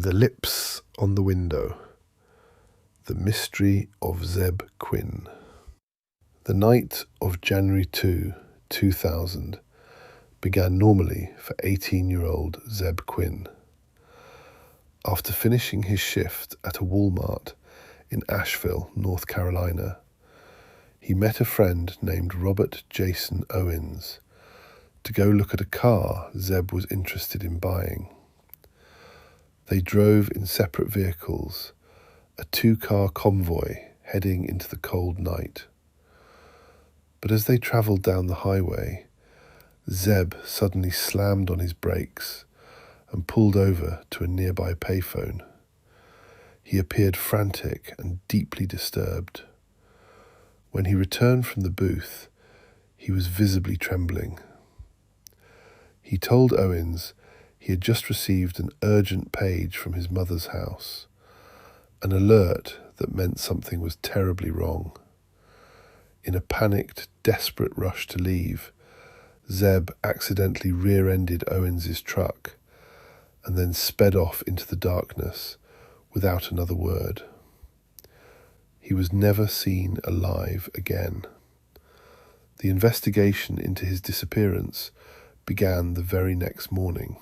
The Lips on the Window. The Mystery of Zebb Quinn. The night of January 2, 2000 began normally for 18-year-old Zebb Quinn. After finishing his shift at a Walmart in Asheville, North Carolina, he met a friend named Robert Jason Owens to go look at a car Zebb was interested in buying. They drove in separate vehicles, a two-car convoy heading into the cold night. But as they travelled down the highway, Zebb suddenly slammed on his brakes and pulled over to a nearby payphone. He appeared frantic and deeply disturbed. When he returned from the booth, he was visibly trembling. He told Owens he had just received an urgent page from his mother's house, an alert that meant something was terribly wrong. In a panicked, desperate rush to leave, Zebb accidentally rear-ended Owens's truck and then sped off into the darkness without another word. He was never seen alive again. The investigation into his disappearance began the very next morning.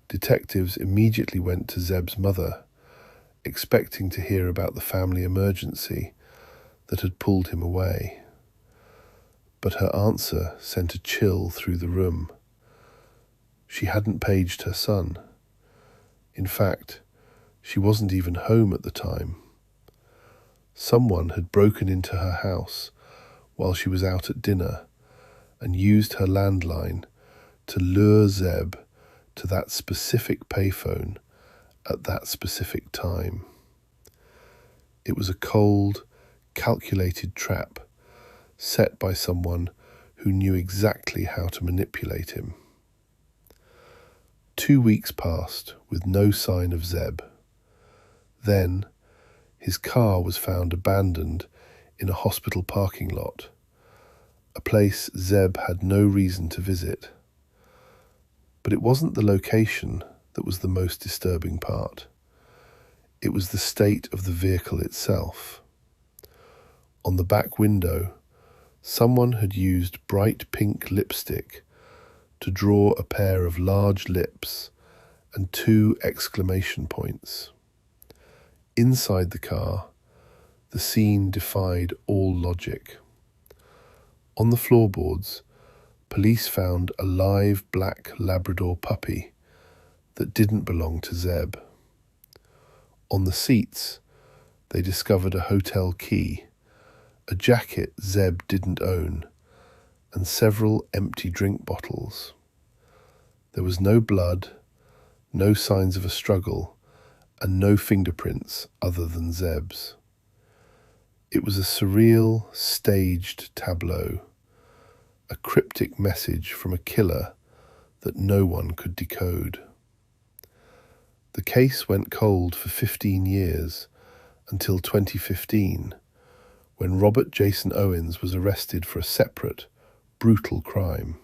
Detectives immediately went to Zebb's mother, expecting to hear about the family emergency that had pulled him away. But her answer sent a chill through the room. She hadn't paged her son. In fact, she wasn't even home at the time. Someone had broken into her house while she was out at dinner and used her landline to lure Zebb to that specific payphone at that specific time. It was a cold, calculated trap set by someone who knew exactly how to manipulate him. 2 weeks passed with no sign of Zebb. Then, his car was found abandoned in a hospital parking lot, a place Zebb had no reason to visit. But it wasn't the location that was the most disturbing part. It was the state of the vehicle itself. On the back window, someone had used bright pink lipstick to draw a pair of large lips and 2 exclamation points. Inside the car, the scene defied all logic. On the floorboards, police found a live black Labrador puppy that didn't belong to Zebb. On the seats, they discovered a hotel key, a jacket Zebb didn't own, and several empty drink bottles. There was no blood, no signs of a struggle, and no fingerprints other than Zebb's. It was a surreal, staged tableau, a cryptic message from a killer that no one could decode. The case went cold for 15 years until 2015, when Robert Jason Owens was arrested for a separate, brutal crime.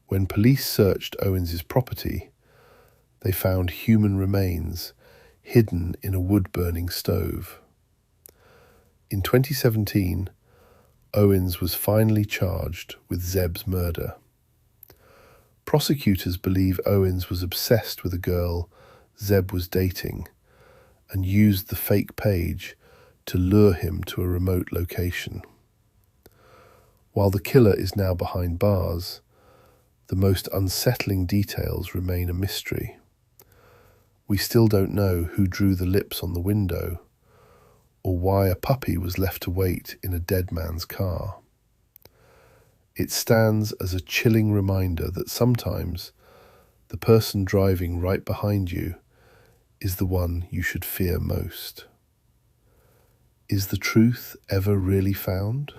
When police searched Owens's property, they found human remains hidden in a wood-burning stove. In 2017, Owens was finally charged with Zebb's murder. Prosecutors believe Owens was obsessed with a girl Zebb was dating and used the fake page to lure him to a remote location. While the killer is now behind bars, the most unsettling details remain a mystery. We still don't know who drew the lips on the window, or why a puppy was left to wait in a dead man's car. It stands as a chilling reminder that sometimes the person driving right behind you is the one you should fear most. Is the truth ever really found?